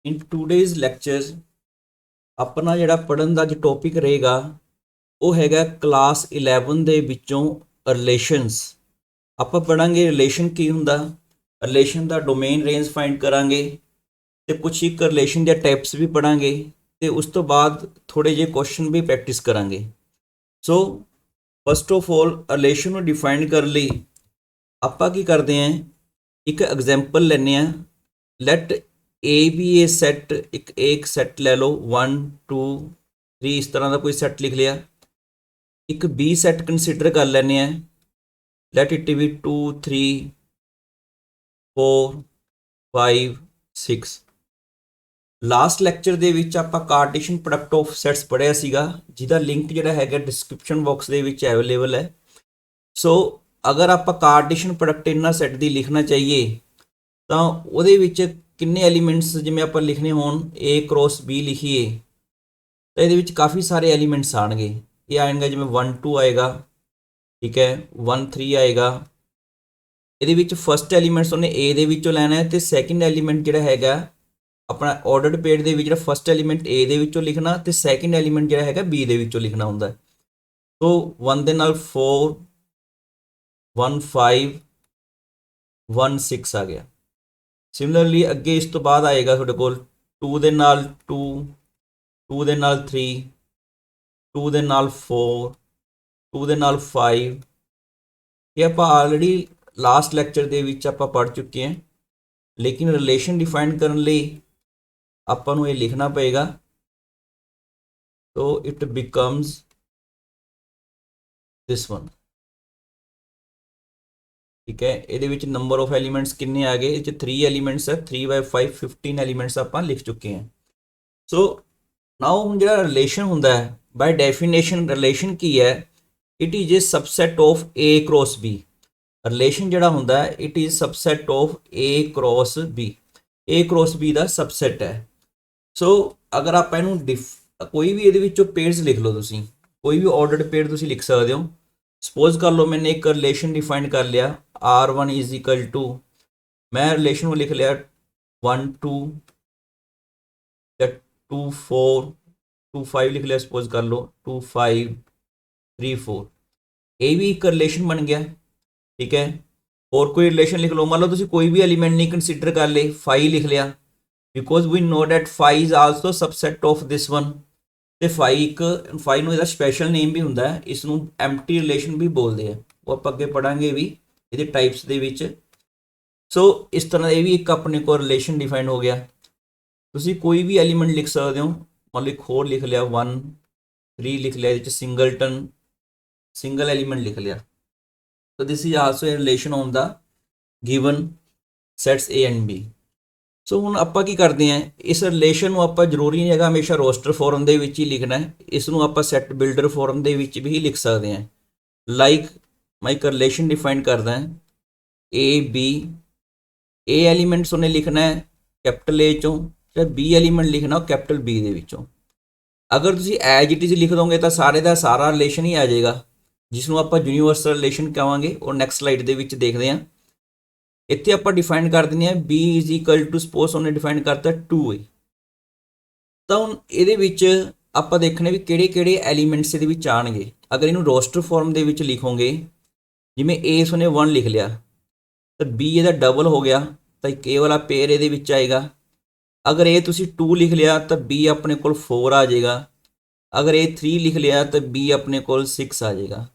In today's lecture ਆਪਣਾ ਜਿਹੜਾ ਪੜਨ ਦਾ ਜੋ ਟੌਪਿਕ ਰਹੇਗਾ ਉਹ ਹੈਗਾ ਕਲਾਸ 11 ਦੇ ਵਿੱਚੋਂ ਰਿਲੇਸ਼ਨਸ। ਆਪਾਂ ਪੜਾਂਗੇ ਰਿਲੇਸ਼ਨ ਕੀ ਹੁੰਦਾ, ਰਿਲੇਸ਼ਨ ਦਾ ਡੋਮੇਨ ਰੇਂਜ ਫਾਈਂਡ ਕਰਾਂਗੇ ਤੇ ਕੁਝ ਇੱਕ ਰਿਲੇਸ਼ਨ ਦੇ ਟਾਈਪਸ ਵੀ ਪੜਾਂਗੇ ਤੇ ਉਸ ਤੋਂ ਬਾਅਦ ਥੋੜੇ ਜਿਹੇ ਕੁਐਸਚਨ ਵੀ ਪ੍ਰੈਕਟਿਸ ਕਰਾਂਗੇ। So first of all relation ਨੂੰ ਡਿਫਾਈਨ ਕਰਨ ਲਈ ਆਪਾਂ ਕੀ ਕਰਦੇ ਹਾਂ, ਇੱਕ ਐਗਜ਼ਾਮਪਲ ਲੈਂਦੇ ਹਾਂ। ਲੈਟ ए भी ए सैट एक सैट ले लो 1 2 3 इस तरह का कोई सैट लिख लिया। एक बी सैट कंसिडर कर लेने हैं, let it be 2 3 4 5 6। Last lecture दे विच आपां कार्टेशियन प्रोडक्ट ऑफ सैट्स पढ़िया सीगा, जिहदा लिंक जिहड़ा हैगा डिस्क्रिप्शन बॉक्स दे विच अवेलेबल है। सो अगर आपां कार्टेशियन प्रोडक्ट इन्हां सैट दी लिखना चाहिए तो उहदे विच किन्ने एलीमेंट्स जिमें आप लिखने होन ए क्रॉस बी लिखिए तो ये काफ़ी सारे एलीमेंट्स आएंगे। ये आएगा जिमें 1 2 आएगा, ठीक है, 1 3 आएगा। ये फस्ट एलीमेंट्स उन्हें ए दे विचों लेना है तो सैकेंड एलीमेंट जिहड़ा हैगा अपना ऑर्डर्ड पेड दे विच जिहड़ा फस्ट एलीमेंट ए दे विचों लिखना तो सैकेंड एलीमेंट जिहड़ा हैगा बी दे विचों लिखना हुंदा है। तो 1 दे नाल 4 1 5 1 6 आ गया। सिमिलरली अगे इस तो बाद आएगा थोड़े को 2 दे नाल 2 2 दे नाल 3 2 दे नाल 4 2 दे नाल 5। ये आप ऑलरेडी लास्ट लैक्चर दे विच आप पढ़ चुके हैं, लेकिन रिलेशन डिफाइन करने लिए आपां नूं ये लिखना पेगा। तो इट बिकम्स दिस वन, ठीक है। ये नंबर ऑफ एलीमेंट्स किन्ने आ गए, ये 3 एलीमेंट्स है, 3 बाय 5 15 एलीमेंट्स आप लिख चुके हैं। सो नाउ हम जो रिलेशन होंदा है बाय डेफिनेशन रिलेशन की है, it is a subset of A cross B. Relation जो होंदा है it is subset of A cross B, A cross B का सबसैट है। सो अगर आप कोई भी ये पेयर्स लिख लो, तुसी कोई भी ऑर्डर्ड पेयर तुसी लिख सकते हो। सपोज कर लो मैंने एक रिलेशन डिफाइन कर लिया R1 इज इक्वल टू, मैं रिलेशन को लिख लिया 1 2 या 2 4 2 5 लिख लिया, सपोज कर लो 2 5 3 4। ये भी एक रिलेशन बन गया, ठीक है। और कोई रिलेशन लिख लो, मान लो तुम कोई भी एलिमेंट नहीं कंसिडर कर ले, 5 लिख लिया, because we know that 5 is also subset of this one. तो 5 ਨੂੰ ਇਹਦਾ स्पैशल नेम भी ਹੁੰਦਾ है, इसनों एम्प्टी रिलेशन भी बोलते हैं, वो आप अगे पढ़ांगे भी ये टाइप्स दे विच। सो इस तरह ये भी एक अपने को रिलेशन डिफाइन हो गया। तुसी कोई भी एलीमेंट लिख सकते हो, मान लो एक होर लिख लिया 1 3 लिख लिया, ये सिंगलटन सिंगल एलीमेंट लिख लिया। तो this is also a relation on the given sets A and B. So हुण आपां की करते हैं, इस रिलेशन ਨੂੰ ਆਪਾਂ ਜ਼ਰੂਰੀ ਨਹੀਂ ਹੈਗਾ ਹਮੇਸ਼ਾ ਰੋਸਟਰ ਫਾਰਮ ਦੇ ਵਿੱਚ ਹੀ ਲਿਖਣਾ ਹੈ, ਇਸ ਨੂੰ ਆਪਾਂ ਸੈਟ ਬਿਲਡਰ ਫਾਰਮ ਦੇ ਵਿੱਚ ਵੀ ਲਿਖ ਸਕਦੇ ਹਾਂ। ਲਾਈਕ ਮੈਂ ਇੱਕ ਰਿਲੇਸ਼ਨ ਡਿਫਾਈਨ ਕਰਦਾ ਹਾਂ ए बी, ए एलीमेंट्स ਉਹਨੇ ਲਿਖਣਾ ਹੈ कैपिटल ए ਚੋਂ ਤੇ बी एलीमेंट ਲਿਖਣਾ ਉਹ कैपिटल बी ਦੇ ਵਿੱਚੋਂ। ਅਗਰ ਤੁਸੀਂ ਐਜ ਇਟ ਇਜ਼ ਲਿਖ ਦੋਗੇ ਤਾਂ ਸਾਰੇ ਦਾ ਸਾਰਾ ਰਿਲੇਸ਼ਨ ਹੀ ਆ ਜਾਏਗਾ, ਜਿਸ ਨੂੰ ਆਪਾਂ ਯੂਨੀਵਰਸਲ ਰਿਲੇਸ਼ਨ ਕਹਾਂਗੇ। ਉਹ ਨੈਕਸਟ ਸਲਾਈਡ ਦੇ ਵਿੱਚ ਦੇਖਦੇ ਹਾਂ। ਇੱਥੇ ਆਪਾਂ डिफाइन कर ਦਿੰਦੇ ਹਾਂ B is equal to, suppose ਉਹਨੇ डिफाइन करता 2a। ਤਾਂ ਹੁਣ ਇਹਦੇ ਵਿੱਚ ਆਪਾਂ ਦੇਖਣੇ ਵੀ ਕਿਹੜੇ ਕਿਹੜੇ ਐਲੀਮੈਂਟਸ ਇਹਦੇ ਵਿੱਚ ਆਣਗੇ। ਅਗਰ ਇਹਨੂੰ ਰੋਸਟਰ ਫਾਰਮ ਦੇ ਵਿੱਚ ਲਿਖੋਗੇ, ਜਿਵੇਂ a ਉਹਨੇ 1 ਲਿਖ ਲਿਆ ਤਾਂ b ਇਹਦਾ ਡਬਲ ਹੋ ਗਿਆ, ਤਾਂ ਇੱਕ a ਵਾਲਾ ਪੇਅਰ ਇਹਦੇ ਵਿੱਚ ਆਏਗਾ। ਅਗਰ ਇਹ ਤੁਸੀਂ 2 ਲਿਖ ਲਿਆ ਤਾਂ b ਆਪਣੇ ਕੋਲ 4 ਆ ਜਾਏਗਾ। ਅਗਰ ਇਹ 3 ਲਿਖ ਲਿਆ ਤਾਂ b ਆਪਣੇ ਕੋਲ 6 ਆ ਜਾਏਗਾ।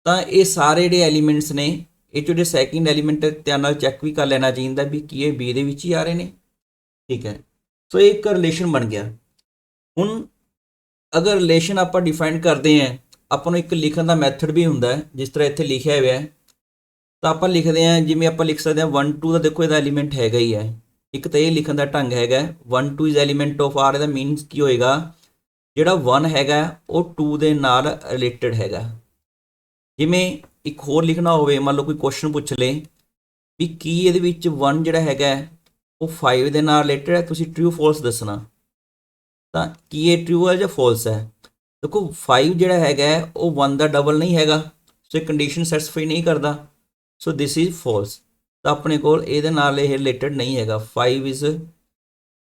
ਤਾਂ ਇਹ ਸਾਰੇ ਜਿਹੜੇ ਐਲੀਮੈਂਟਸ ਨੇ ਇਹ जो सैकेंड एलीमेंट ध्यान चैक भी कर लेना चाहिए भी कि ये बी दे विच ही आ रहे हैं, ठीक है। सो एक रिलेशन बन गया। हुण अगर रिलेशन आप डिफाइन करते हैं, अपन एक लिखण का मैथड भी हुंदा है, जिस तरह इत्थे लिखिया हुआ है। तो आप लिखते हैं जिवें आप लिख सकते हैं 1 2 का, देखो इहदा एलीमेंट हैगा ही है। एक तो ये लिखण का ढंग हैगा 1 2 इज एलीमेंट ऑफ आर, इहदा मीनस की होएगा जिहड़ा 1 हैगा वो 2 दे नाल रिलेटेड हैगा। जिवें एक होर लिखना होवे, मान लो कोई क्वेश्चन पूछ ले भी की ये 1 जिहड़ा हैगा वो 5 दे नाल रिलेटेड है, तुसीं ट्रू फॉल्स दसना। तो की ये ट्रू है या फॉल्स है। देखो 5 जिहड़ा हैगा वो 1 का डबल नहीं हैगा, सो कंडीशन सैटिस्फाई नहीं करता, सो दिस इज फॉल्स। तो अपने कोल इहदे नाल ये रिलेटेड नहीं हैगा, 5 is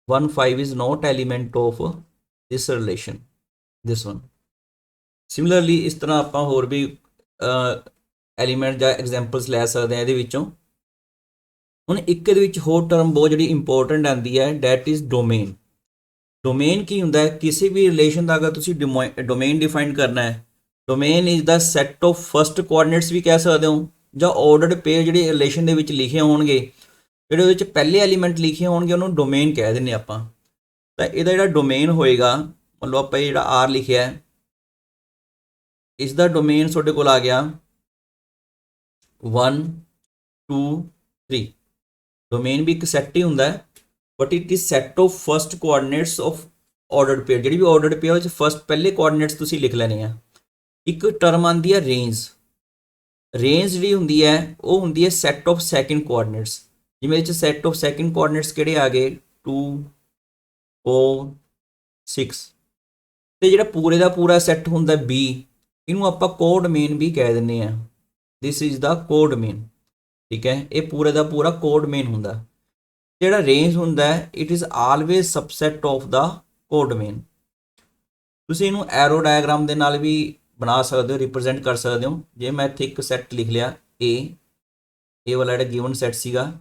1 5 is not element of this relation, this one. Similarly ਇਸ ਤਰ੍ਹਾਂ ਆਪਾਂ ਹੋਰ ਵੀ ਐਲੀਮੈਂਟ ਜਾਂ ਐਗਜ਼ਾਮਪਲਸ ਲੈ ਸਕਦੇ ਹਾਂ ਇਹਦੇ ਵਿੱਚੋਂ। ਹੁਣ ਇੱਕ ਇਹਦੇ ਵਿੱਚ ਹੋਰ ਟਰਮ ਬਹੁਤ ਜਿਹੜੀ ਇੰਪੋਰਟੈਂਟ ਆਉਂਦੀ ਹੈ, ਡੈਟ ਇਜ਼ ਡੋਮੇਨ। ਡੋਮੇਨ ਕੀ ਹੁੰਦਾ ਹੈ? ਕਿਸੇ ਵੀ ਰਿਲੇਸ਼ਨ ਦਾ ਅਗਰ ਤੁਸੀਂ ਡੋਮੇਨ ਡਿਫਾਈਨ ਕਰਨਾ ਹੈ, domain is the set of first coordinates ਵੀ ਕਹਿ ਸਕਦੇ ਹੋ, ਜਾਂ ਆਰਡਰਡ ਪੇਅਰ ਜਿਹੜੇ ਰਿਲੇਸ਼ਨ ਦੇ ਵਿੱਚ ਲਿਖੇ ਹੋਣਗੇ, ਜਿਹੜੇ ਉਹਦੇ ਵਿੱਚ ਪਹਿਲੇ ਐਲੀਮੈਂਟ ਲਿਖੇ ਹੋਣਗੇ ਉਹਨੂੰ ਡੋਮੇਨ ਕਹਿ ਦਿੰਦੇ ਆਪਾਂ। ਤਾਂ ਇਹਦਾ ਜਿਹੜਾ ਡੋਮੇਨ ਹੋਏਗਾ, ਮੰਨ ਲਓ ਆਪਾਂ ਜਿਹੜਾ ਆਰ ਲਿਖਿਆ ਹੈ, ਇਸ ਦਾ ਡੋਮੇਨ ਤੁਹਾਡੇ ਕੋਲ ਆ ਗਿਆ 1 2 3। ਡੋਮੇਨ ਵੀ ਇੱਕ ਸੈੱਟ ਹੀ ਹੁੰਦਾ ਹੈ, but it is set of first coordinates of ordered pair. ਜਿਹੜੀ ਵੀ ਆਰਡਰਡ ਪੇਅਰ ਵਿੱਚ ਫਸਟ ਪਹਿਲੇ ਕੋਆਰਡੀਨੇਟਸ ਤੁਸੀਂ ਲਿਖ ਲੈਣੇ ਆ। ਇੱਕ ਟਰਮ ਆਉਂਦੀ ਹੈ ਰੇਂਜ। ਰੇਂਜ ਜਿਹੜੀ ਹੁੰਦੀ ਹੈ ਉਹ ਹੁੰਦੀ ਹੈ ਸੈੱਟ ਆਫ ਸੈਕਿੰਡ ਕੋਆਰਡੀਨੇਟਸ। ਜਿਵੇਂ ਇਹ 'ਚ ਸੈੱਟ ਆਫ ਸੈਕਿੰਡ ਕੋਆਰਡੀਨੇਟਸ ਕਿਹੜੇ ਆ ਗਏ 2 4 6। ਤੇ ਜਿਹੜਾ ਪੂਰੇ ਦਾ ਪੂਰਾ ਸੈੱਟ ਹੁੰਦਾ B, ਇਹਨੂੰ ਆਪਾਂ ਕੋਡਮੇਨ ਵੀ ਕਹਿ ਦਿੰਦੇ ਆ। ਦਿਸ ਇਜ਼ ਦਾ ਕੋਡਮੇਨ, ਠੀਕ ਹੈ। ਇਹ ਪੂਰੇ ਦਾ ਪੂਰਾ ਕੋਡਮੇਨ ਹੁੰਦਾ। ਜਿਹੜਾ ਰੇਂਜ ਹੁੰਦਾ ਹੈ it is always subset of the codomain. ਤੁਸੀਂ ਇਹਨੂੰ ਐਰੋ ਡਾਇਗਰਾਮ ਦੇ ਨਾਲ ਵੀ ਬਣਾ ਸਕਦੇ ਹੋ, ਰਿਪਰੈਜ਼ੈਂਟ ਕਰ ਸਕਦੇ ਹੋ। ਜੇ ਮੈਂ ਇੱਥੇ ਇੱਕ ਸੈੱਟ ਲਿਖ ਲਿਆ A ਵਾਲਾ ਜਿਹੜਾ ਗਿਵਨ ਸੈੱਟ ਸੀਗਾ,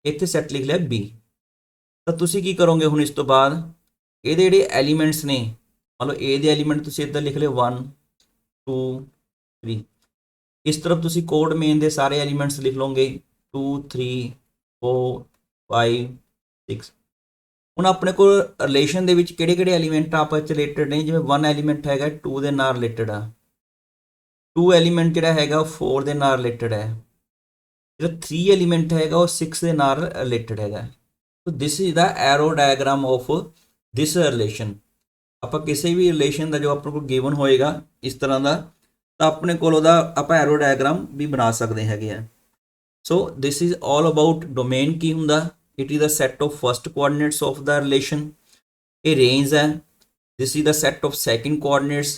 ਇੱਥੇ ਸੈੱਟ ਲਿਖ ਲਿਆ B, ਤਾਂ ਤੁਸੀਂ ਕੀ ਕਰੋਗੇ ਹੁਣ ਇਸ ਤੋਂ ਬਾਅਦ? ਇਹਦੇ ਜਿਹੜੇ ਐਲੀਮੈਂਟਸ ਨੇ, ਮੰਨ ਲਓ A ਦੇ ਐਲੀਮੈਂਟ ਤੁਸੀਂ ਇੱਧਰ ਲਿਖ ਲਏ 1 2 3। ਇਸ ਤਰਫ ਤੁਸੀਂ ਕੋਡਮੇਨ ਦੇ ਸਾਰੇ ਐਲੀਮੈਂਟਸ ਲਿਖ ਲਓਗੇ 2 3 4 5 6। ਹੁਣ ਆਪਣੇ ਕੋਲ ਰਿਲੇਸ਼ਨ ਦੇ ਵਿੱਚ ਕਿਹੜੇ ਕਿਹੜੇ ਐਲੀਮੈਂਟ ਆਪਸ ਵਿੱਚ ਰਿਲੇਟਡ ਨੇ? ਜਿਵੇਂ 1 ਐਲੀਮੈਂਟ ਹੈਗਾ 2 ਦੇ ਨਾਲ ਰਿਲੇਟਡ ਆ, 2 ਐਲੀਮੈਂਟ ਜਿਹੜਾ ਹੈਗਾ ਉਹ 4 ਦੇ ਨਾਲ ਰਿਲੇਟਡ ਹੈ, ਜਿਹੜਾ 3 ਐਲੀਮੈਂਟ ਹੈਗਾ ਉਹ 6 ਦੇ ਨਾਲ ਰਿਲੇਟਡ ਹੈਗਾ। So this is the arrow diagram of this relation. ਆਪਾਂ ਕਿਸੇ ਵੀ ਰਿਲੇਸ਼ਨ ਦਾ ਜੋ ਆਪਣੇ ਕੋਲ ਗਿਵਨ ਹੋਏਗਾ ਇਸ ਤਰ੍ਹਾਂ ਦਾ, ਤਾਂ ਆਪਣੇ ਕੋਲ ਉਹਦਾ ਆਪਾਂ ਐਰੋ ਡਾਇਗਰਾਮ ਵੀ ਬਣਾ ਸਕਦੇ ਹੈਗੇ ਆ। So this is all about domain. ਕੀ ਹੁੰਦਾ? It is the set of first coordinates of the relation. ਇਹ ਰੇਂਜ ਹੈ। This is the set of second coordinates.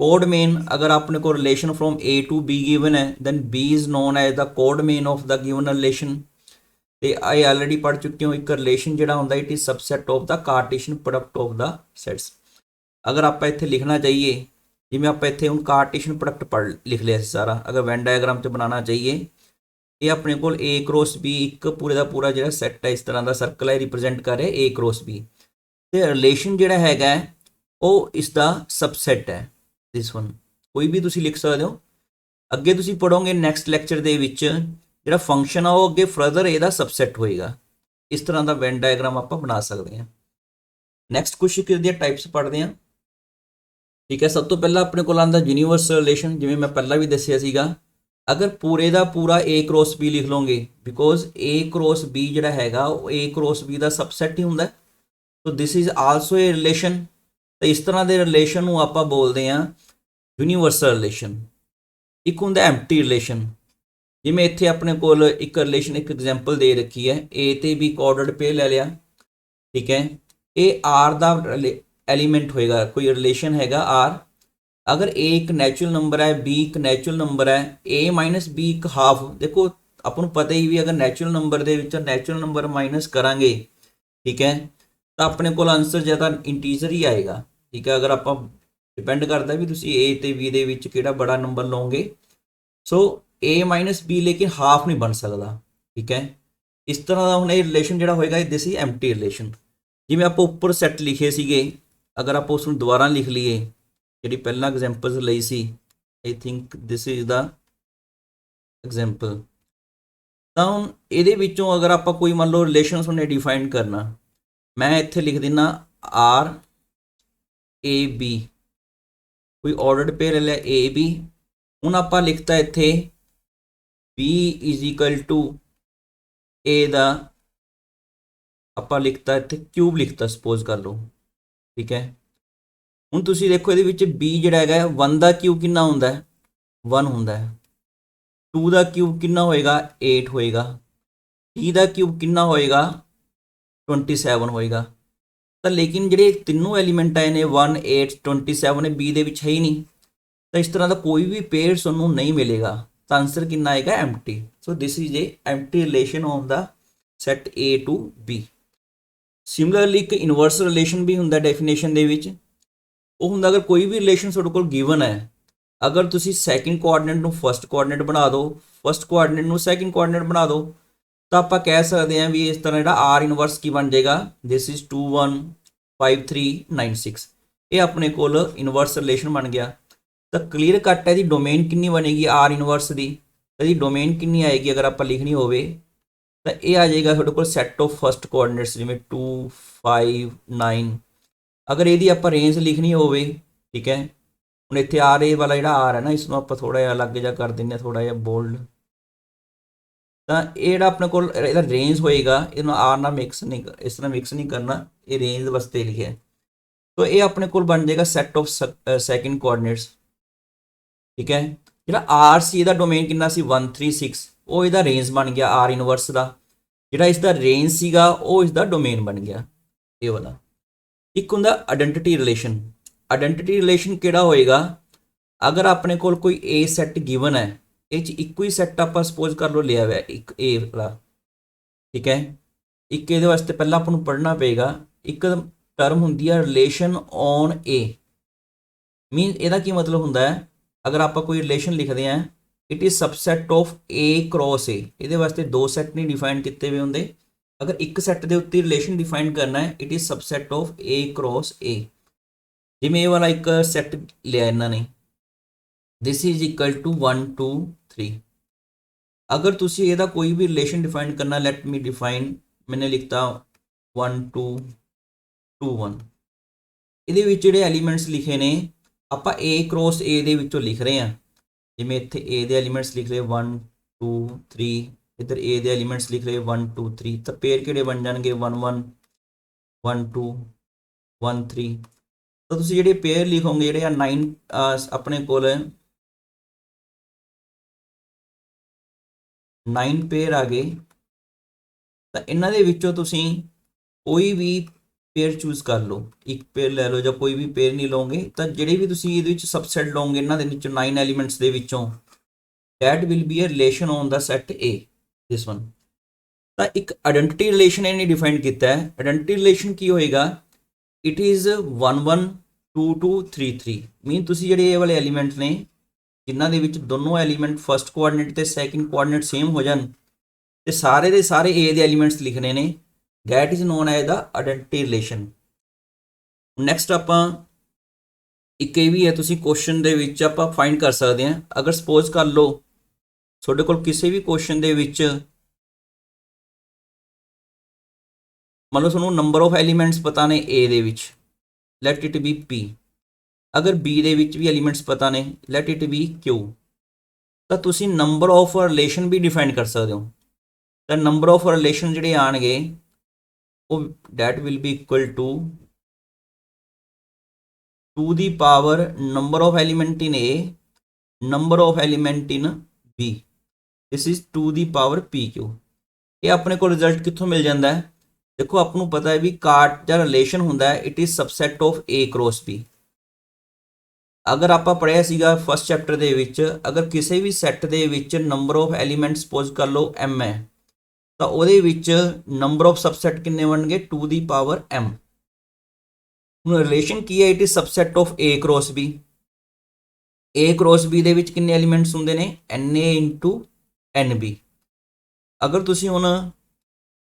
Codomain, ਅਗਰ ਆਪਣੇ ਕੋਲ relation from A to B given ਹੈ, then B is known as the codomain of the given relation. ਤੇ I already ਪੜ੍ਹ ਚੁੱਕੇ ਹੋ, ਇੱਕ ਰਿਲੇਸ਼ਨ ਜਿਹੜਾ ਹੁੰਦਾ it is subset of the Cartesian product of the sets. ਅਗਰ ਆਪਾਂ ਇੱਥੇ ਲਿਖਣਾ ਚਾਹੀਏ, ਜਿਵੇਂ ਆਪਾਂ ਇੱਥੇ ਹੁਣ ਕਾਰਟੀਸ਼ੀਅਨ ਪ੍ਰੋਡਕਟ ਪੜ੍ਹ ਲਿਖ ਲਿਆ ਸੀ ਸਾਰਾ, ਅਗਰ ਵੈਨ ਡਾਇਗਰਾਮ 'ਚ ਬਣਾਉਣਾ ਚਾਹੀਏ, ਇਹ ਆਪਣੇ ਕੋਲ A ਕ੍ਰੋਸ B ਇੱਕ ਪੂਰੇ ਦਾ ਪੂਰਾ ਜਿਹੜਾ ਸੈੱਟ ਹੈ, ਇਸ ਤਰ੍ਹਾਂ ਦਾ ਸਰਕਲ ਹੈ, ਰਿਪਰੈਜ਼ੈਂਟ ਕਰ ਰਿਹਾ A ਕ੍ਰੋਸ B। ਤੇ ਰਿਲੇਸ਼ਨ ਜਿਹੜਾ ਹੈਗਾ ਉਹ ਇਸ ਦਾ ਸਬਸੈਟ ਹੈ, ਦਿਸ ਵਨ। ਕੋਈ ਵੀ ਤੁਸੀਂ ਲਿਖ ਸਕਦੇ ਹੋ। ਅੱਗੇ ਤੁਸੀਂ ਪੜੋਗੇ ਨੈਕਸਟ ਲੈਕਚਰ ਦੇ ਵਿੱਚ, ਜਿਹੜਾ ਫੰਕਸ਼ਨ ਆ ਉਹ ਅੱਗੇ ਫਰਦਰ ਇਹਦਾ ਸਬਸੈਟ ਹੋਏਗਾ। ਇਸ ਤਰ੍ਹਾਂ ਦਾ ਵੈਨ ਡਾਇਗਰਾਮ ਆਪਾਂ ਬਣਾ ਸਕਦੇ ਹਾਂ। ਨੈਕਸਟ ਕੁਝ ਦੀਆਂ ਟਾਈਪਸ ਪੜ੍ਹਦੇ ਹਾਂ, ਠੀਕ ਹੈ। ਸਭ ਤੋਂ ਪਹਿਲਾਂ ਆਪਣੇ ਕੋਲ ਆਉਂਦਾ ਯੂਨੀਵਰਸਲ ਰਿਲੇਸ਼ਨ। ਜਿਵੇਂ ਮੈਂ ਪਹਿਲਾਂ ਵੀ ਦੱਸਿਆ ਸੀਗਾ, ਅਗਰ ਪੂਰੇ ਦਾ ਪੂਰਾ A ਕ੍ਰੋਸ B ਲਿਖ ਲਓਗੇ, ਬਿਕੋਜ਼ A ਕ੍ਰੋਸ B ਜਿਹੜਾ ਹੈਗਾ ਉਹ A ਕ੍ਰੋਸ B ਦਾ ਸਬਸੈਟ ਹੀ ਹੁੰਦਾ। So this is also a relation. ਤਾਂ ਇਸ ਤਰ੍ਹਾਂ ਦੇ ਰਿਲੇਸ਼ਨ ਨੂੰ ਆਪਾਂ ਬੋਲਦੇ ਹਾਂ ਯੂਨੀਵਰਸਲ ਰਿਲੇਸ਼ਨ। ਇੱਕ ਹੁੰਦਾ ਐਮਪਟੀ ਰਿਲੇਸ਼ਨ। ਜਿਵੇਂ ਇੱਥੇ ਆਪਣੇ ਕੋਲ ਇੱਕ ਰਿਲੇਸ਼ਨ, ਇੱਕ ਐਗਜ਼ਾਮਪਲ ਦੇ ਰੱਖੀ ਹੈ, A ਤੇ B ਕੋਆਰਡਰਡ ਪੇਅਰ ਲੈ ਲਿਆ, ਠੀਕ ਹੈ। ਇਹ R ਦਾ ਐਲੀਮੈਂਟ ਹੋਏਗਾ, ਕੋਈ ਰਿਲੇਸ਼ਨ ਹੈਗਾ R। ਅਗਰ A ਇੱਕ ਨੈਚੁਰਲ ਨੰਬਰ ਹੈ, B ਇੱਕ ਨੈਚੁਰਲ ਨੰਬਰ ਹੈ, A ਮਾਈਨਸ B ਇੱਕ ਹਾਫ। ਦੇਖੋ ਆਪਾਂ ਨੂੰ ਪਤਾ ਹੀ ਵੀ ਅਗਰ ਨੈਚੁਰਲ ਨੰਬਰ ਦੇ ਵਿੱਚੋਂ ਨੈਚੁਰਲ ਨੰਬਰ ਮਾਈਨਸ ਕਰਾਂਗੇ, ਠੀਕ ਹੈ, ਤਾਂ ਆਪਣੇ ਕੋਲ ਆਨਸਰ ਜ਼ਿਆਦਾ ਇੰਟੀਜ਼ਰ ਹੀ ਆਏਗਾ, ਠੀਕ ਹੈ। ਅਗਰ ਆਪਾਂ ਡਿਪੈਂਡ ਕਰਦਾ ਵੀ ਤੁਸੀਂ A ਤੇ B ਦੇ ਵਿੱਚ ਕਿਹੜਾ ਬੜਾ ਨੰਬਰ ਲਓਗੇ। ਸੋ A ਮਾਈਨਸ B ਲੇਕਿਨ ਹਾਫ ਨਹੀਂ ਬਣ ਸਕਦਾ, ਠੀਕ ਹੈ। ਇਸ ਤਰ੍ਹਾਂ ਦਾ ਹੁਣ ਇਹ ਰਿਲੇਸ਼ਨ ਜਿਹੜਾ ਹੋਏਗਾ, ਇਹ ਦਿਸ ਇਜ਼ ਐਮਪਟੀ ਰਿਲੇਸ਼ਨ। ਜਿਵੇਂ ਆਪਾਂ ਉੱਪਰ ਸੈੱਟ ਲਿਖੇ ਸੀਗੇ, ਅਗਰ ਆਪਾਂ ਉਸ ਨੂੰ ਦੁਬਾਰਾ ਲਿਖ ਲਈਏ, ਜਿਹੜੀ ਪਹਿਲਾਂ ਐਗਜ਼ਾਮਪਲਸ ਲਈ ਸੀ, I think this is the example. ਤਾਂ ਹੁਣ ਇਹਦੇ ਵਿੱਚੋਂ ਅਗਰ ਆਪਾਂ ਕੋਈ ਮੰਨ ਲਓ ਰਿਲੇਸ਼ਨਸ ਉਹਨੇ ਡਿਫਾਈਨ ਕਰਨਾ, ਮੈਂ ਇੱਥੇ ਲਿਖ ਦਿੰਦਾ R A B, ਕੋਈ ਆਰਡਰਡ ਪੇਅਰ ਲੈ A B। ਹੁਣ ਆਪਾਂ ਲਿਖਤਾ ਇੱਥੇ B is equal to A ਦਾ, ਆਪਾਂ ਲਿਖਤਾ ਇੱਥੇ ਕਿਊਬ ਲਿਖਤਾ, ਸਪੋਜ਼ ਕਰ ਲਓ, ਠੀਕ ਹੈ। ਹੁਣ ਤੁਸੀਂ ਦੇਖੋ ਇਹਦੇ ਵਿੱਚ B ਜਿਹੜਾ ਹੈਗਾ 1 ਦਾ ਕਿਊਬ ਕਿੰਨਾ ਹੁੰਦਾ ਹੈ? 1 ਹੁੰਦਾ ਹੈ। 2 ਦਾ ਕਿਊਬ ਕਿੰਨਾ ਹੋਏਗਾ? 8 ਹੋਏਗਾ। 3 ਦਾ ਕਿਊਬ ਕਿੰਨਾ ਹੋਏਗਾ? 27 ਹੋਏਗਾ। ਤਾਂ ਲੇਕਿਨ ਜਿਹੜੇ ਤਿੰਨੋਂ ਐਲੀਮੈਂਟ ਆਏ ਨੇ 1 8 27 ਨੇ B ਦੇ ਵਿੱਚ ਹੈ ਹੀ ਨਹੀਂ, ਤਾਂ ਇਸ ਤਰ੍ਹਾਂ ਦਾ ਕੋਈ ਵੀ ਪੇਅਰ ਤੁਹਾਨੂੰ ਨਹੀਂ ਮਿਲੇਗਾ। ਤਾਂ ਆਨਸਰ ਕਿੰਨਾ ਆਏਗਾ? Empty. So this is a empty relation of the set A to B। Similarly ਇੱਕ ਇਨਵਰਸ ਰਿਲੇਸ਼ਨ ਵੀ ਹੁੰਦਾ ਡੈਫੀਨੇਸ਼ਨ ਦੇ ਵਿੱਚ। ਉਹ ਹੁੰਦਾ ਅਗਰ ਕੋਈ ਵੀ ਰਿਲੇਸ਼ਨ ਤੁਹਾਡੇ ਕੋਲ ਗਿਵਨ ਹੈ, ਅਗਰ ਤੁਸੀਂ ਸੈਕਿੰਡ ਕੋਆਰਡੀਨੇਟ ਨੂੰ ਫਸਟ ਕੋਆਰਡੀਨੇਟ ਬਣਾ ਦਿਓ, ਫਸਟ ਕੋਆਰਡੀਨੇਟ ਨੂੰ ਸੈਕਿੰਡ ਕੋਆਰਡੀਨੇਟ ਬਣਾ ਦਿਓ, ਤਾਂ ਆਪਾਂ ਕਹਿ ਸਕਦੇ ਹਾਂ ਵੀ ਇਸ ਤਰ੍ਹਾਂ ਜਿਹੜਾ ਆਰ ਇਨਵਰਸ ਕੀ ਬਣ ਜਾਏਗਾ, ਦਿਸ ਇਜ਼ 2 1 5 3 9 6। ਇਹ ਆਪਣੇ ਕੋਲ ਇਨਵਰਸ ਰਿਲੇਸ਼ਨ ਬਣ ਗਿਆ। ਤਾਂ ਕਲੀਅਰ ਕੱਟ ਹੈ ਇਹਦੀ ਡੋਮੇਨ ਕਿੰਨੀ ਬਣੇਗੀ ਆਰ ਇਨਵਰਸ ਦੀ, ਇਹਦੀ ਡੋਮੇਨ ਕਿੰਨੀ ਆਏਗੀ ਅਗਰ ਆਪਾਂ ਲਿਖਣੀ ਹੋਵੇ ਤਾਂ ਇਹ ਆ ਜਾਏਗਾ ਤੁਹਾਡੇ ਕੋਲ ਸੈੱਟ ਆਫ ਫਸਟ ਕੋਆਰਡੀਨੇਟਸ ਜਿਵੇਂ 2 5 9। ਅਗਰ ਇਹਦੀ ਆਪਾਂ ਰੇਂਜ ਲਿਖਣੀ ਹੋਵੇ, ਠੀਕ ਹੈ, ਹੁਣ ਇੱਥੇ ਆਰ ਏ ਵਾਲਾ ਜਿਹੜਾ ਆਰ ਹੈ ਨਾ, ਇਸ ਨੂੰ ਆਪਾਂ ਥੋੜਾ ਜਿਹਾ ਅਲੱਗ ਜਿਹਾ ਕਰ ਦਿੰਦੇ ਹਾਂ, ਥੋੜਾ ਜਿਹਾ ਬੋਲਡ। ਤਾਂ ਇਹ ਜਿਹੜਾ ਆਪਣੇ ਕੋਲ ਇਹਦਾ ਰੇਂਜ ਹੋਏਗਾ, ਇਹਨੂੰ ਆਰ ਨਾਲ ਮਿਕਸ ਨਹੀਂ, ਇਸ ਤਰ੍ਹਾਂ ਮਿਕਸ ਨਹੀਂ ਕਰਨਾ, ਇਹ ਰੇਂਜ ਵਾਸਤੇ ਲਿਖਿਆ। ਤਾਂ ਇਹ ਆਪਣੇ ਕੋਲ ਬਣ ਜਾਏਗਾ ਸੈੱਟ ਆਫ ਸੈਕਿੰਡ ਕੋਆਰਡੀਨੇਟਸ, ਠੀਕ ਹੈ। ਜਿਹੜਾ ਆਰ ਸੀ ਇਹਦਾ ਡੋਮੇਨ ਕਿੰਨਾ ਸੀ 1 3 6, ਉਹ ਇਹਦਾ ਰੇਂਜ ਬਣ ਗਿਆ ਆਰ ਇਨਵਰਸ ਦਾ। ਜਿਹੜਾ ਇਸ ਦਾ ਰੇਂਜ ਸੀਗਾ ਉਹ ਇਸ ਦਾ ਡੋਮੇਨ ਬਣ ਗਿਆ, ਇਹ ਵਾਲਾ। ਇੱਕ ਹੁੰਦਾ ਆਇਡੈਂਟੀਟੀ ਰਿਲੇਸ਼ਨ। ਆਇਡੈਂਟੀਟੀ ਰਿਲੇਸ਼ਨ ਕਿਹੜਾ ਹੋਏਗਾ, ਅਗਰ ਆਪਣੇ ਕੋਲ ਕੋਈ ਏ ਸੈੱਟ ਗਿਵਨ ਹੈ, ਇਹ 'ਚ ਇੱਕੋ ਹੀ ਸੈੱਟ ਆਪਾਂ ਸਪੋਜ਼ ਕਰ ਲਓ ਲਿਆ ਹੋਇਆ ਇੱਕ ਏ ਵਾਲਾ, ਠੀਕ ਹੈ। ਇੱਕ ਇਹਦੇ ਵਾਸਤੇ ਪਹਿਲਾਂ ਆਪਾਂ ਨੂੰ ਪੜ੍ਹਨਾ ਪਏਗਾ, ਇੱਕ ਟਰਮ ਹੁੰਦੀ ਹੈ ਰਿਲੇਸ਼ਨ ਔਨ ਏ। ਮੀਨ ਇਹਦਾ ਕੀ ਮਤਲਬ ਹੁੰਦਾ ਹੈ, ਅਗਰ ਆਪਾਂ ਕੋਈ ਰਿਲੇਸ਼ਨ ਲਿਖਦੇ ਹਾਂ, it is subset of A cross A. ਇਹਦੇ ਵਾਸਤੇ ਦੋ ਸੈੱਟ ਨਹੀਂ ਡਿਫਾਈਨ ਕੀਤੇ ਹੋਏ ਹੁੰਦੇ, ਅਗਰ ਇੱਕ ਸੈੱਟ ਦੇ ਉੱਤੇ ਰਿਲੇਸ਼ਨ ਡਿਫਾਈਨ ਕਰਨਾ ਹੈ, it is subset of A cross A. ਜਿਵੇਂ ਇਹ ਵਾਲਾ ਇੱਕ ਸੈੱਟ ਲਿਆ ਇਹਨਾਂ ਨੇ, ਦਿਸ ਇਜ਼ ਇਕੁਅਲ ਟੂ 1 2 3। ਅਗਰ ਤੁਸੀਂ ਇਹਦਾ ਕੋਈ ਵੀ ਰਿਲੇਸ਼ਨ ਡਿਫਾਈਨ ਕਰਨਾ, ਲੈਟ ਮੀ ਡਿਫਾਈਨ, ਮੈंने ਲਿਖਤਾ 1 2 2 1। ਇਹਦੇ ਵਿੱਚ ਜਿਹੜੇ ਐਲੀਮੈਂਟਸ ਲਿਖੇ ਨੇ ਆਪਾਂ ਏ ਕ੍ਰੋਸ ਏ ਦੇ ਵਿੱਚੋਂ ਲਿਖ ਰਹੇ ਹਾਂ। ਜਿਵੇਂ ਇੱਥੇ ਏ ਦੇ ਐਲੀਮੈਂਟਸ ਲਿਖ ਲਏ 1 2 3, ਇੱਧਰ ਏ ਦੇ ਐਲੀਮੈਂਟਸ ਲਿਖ ਲਏ 1 2 3, ਤਾਂ ਪੇਅਰ ਕਿਹੜੇ ਬਣ ਜਾਣਗੇ 1 1 1 2 1 3। ਤਾਂ ਤੁਸੀਂ ਜਿਹੜੇ ਪੇਅਰ ਲਿਖੋਗੇ, ਜਿਹੜੇ ਆ 9 ਆਪਣੇ ਕੋਲ 9 ਪੇਅਰ ਆ ਗਏ, ਤਾਂ ਇਹਨਾਂ ਦੇ ਵਿੱਚੋਂ ਤੁਸੀਂ ਕੋਈ ਵੀ ਪੇਅਰ ਚੂਜ਼ ਕਰ ਲਓ, ਇੱਕ ਪੇਅਰ ਲੈ ਲਓ ਜਾਂ ਕੋਈ ਵੀ ਪੇਅਰ ਨਹੀਂ ਲਓਗੇ, ਤਾਂ ਜਿਹੜੇ ਵੀ ਤੁਸੀਂ ਇਹਦੇ ਵਿੱਚ ਸਬਸੈਟ ਲਓਗੇ ਇਹਨਾਂ ਦੇ ਵਿੱਚੋਂ 9 ਐਲੀਮੈਂਟਸ ਦੇ ਵਿੱਚੋਂ, that will be a relation on the set A, this one। ਤਾਂ ਇੱਕ ਆਇਡੈਂਟੀਟੀ ਰਿਲੇਸ਼ਨ ਇਹਨੇ ਡਿਫਾਈਨ ਕੀਤਾ ਹੈ। ਆਇਡੈਂਟੀਟੀ ਰਿਲੇਸ਼ਨ ਕੀ ਹੋਏਗਾ, ਇਟ ਇਜ਼ 1 1 2 2 3 3। ਮੀਨ ਤੁਸੀਂ ਜਿਹੜੇ ਇਹ ਵਾਲੇ ਐਲੀਮੈਂਟ ਨੇ ਜਿਨ੍ਹਾਂ ਦੇ ਵਿੱਚ ਦੋਨੋਂ ਐਲੀਮੈਂਟ ਫਸਟ ਕੋਆਰਡੀਨੇਟ ਤੇ ਸੈਕਿੰਡ ਕੋਆਰਡੀਨੇਟ ਸੇਮ ਹੋ ਜਾਣ, ਤੇ ਸਾਰੇ ਦੇ ਸਾਰੇ A ਦੇ ਐਲੀਮੈਂਟਸ ਲਿਖਣੇ ਨੇ, that is known as the identity relation। Next ਆਪਾਂ ਇੱਕ ਇਹ ਵੀ ਹੈ, ਤੁਸੀਂ ਕੁਐਸਚਨ ਦੇ ਵਿੱਚ ਆਪਾਂ ਫਾਈਂਡ ਕਰ ਸਕਦੇ ਹਾਂ। ਅਗਰ ਸਪੋਜ਼ ਕਰ ਲਓ ਤੁਹਾਡੇ ਕੋਲ ਕਿਸੇ ਵੀ ਕੁਐਸਚਨ ਦੇ ਵਿੱਚ ਮੰਨ ਲਓ ਤੁਹਾਨੂੰ ਨੰਬਰ ਆਫ ਐਲੀਮੈਂਟਸ ਪਤਾ ਨੇ A ਦੇ ਵਿੱਚ, ਲੈਟ ਇਟ ਬੀ P। ਅਗਰ B ਦੇ ਵਿੱਚ ਵੀ ਐਲੀਮੈਂਟਸ ਪਤਾ ਨੇ, ਲੈਟ ਇਟ ਬੀ Q। ਤਾਂ ਤੁਸੀਂ ਨੰਬਰ ਆਫ ਰਿਲੇਸ਼ਨ ਵੀ ਡਿਫਾਈਨ ਕਰ ਸਕਦੇ ਹੋ। ਤਾਂ ਨੰਬਰ ਆਫ ਰਿਲੇਸ਼ਨ ਜਿਹੜੇ ਆਣਗੇ ਉਹ that will be equal to the power number of element in A, number of element in B, this is to the power PQ। ਇਹ ਆਪਣੇ ਕੋਲ ਰਿਜ਼ਲਟ ਕਿੱਥੋਂ ਮਿਲ ਜਾਂਦਾ ਹੈ, ਦੇਖੋ ਆਪ ਨੂੰ ਪਤਾ ਹੈ ਵੀ ਕਾਰਟ ਦਾ ਰਿਲੇਸ਼ਨ ਹੁੰਦਾ ਹੈ, it is subset of A cross B। ਅਗਰ ਆਪਾਂ ਪੜ੍ਹਿਆ ਸੀਗਾ ਫਸਟ ਚੈਪਟਰ ਦੇ ਵਿੱਚ, ਅਗਰ ਕਿਸੇ ਵੀ ਸੈੱਟ ਦੇ ਵਿੱਚ ਨੰਬਰ ਆਫ ਐਲੀਮੈਂਟ ਸਪੋਜ਼ ਕਰ ਲਓ M ਹੈ, ਤਾਂ ਉਹਦੇ ਵਿੱਚ ਨੰਬਰ ਆਫ ਸਬਸੈਟ ਕਿੰਨੇ ਬਣਨਗੇ 2 ਦੀ ਪਾਵਰ M। ਹੁਣ ਰਿਲੇਸ਼ਨ ਕੀ ਹੈ, it is subset of A cross B। A cross B ਦੇ ਵਿੱਚ ਕਿੰਨੇ ਐਲੀਮੈਂਟਸ ਹੁੰਦੇ ਨੇ, NA ਇੰਟੂ NB। ਅਗਰ ਤੁਸੀਂ ਹੁਣ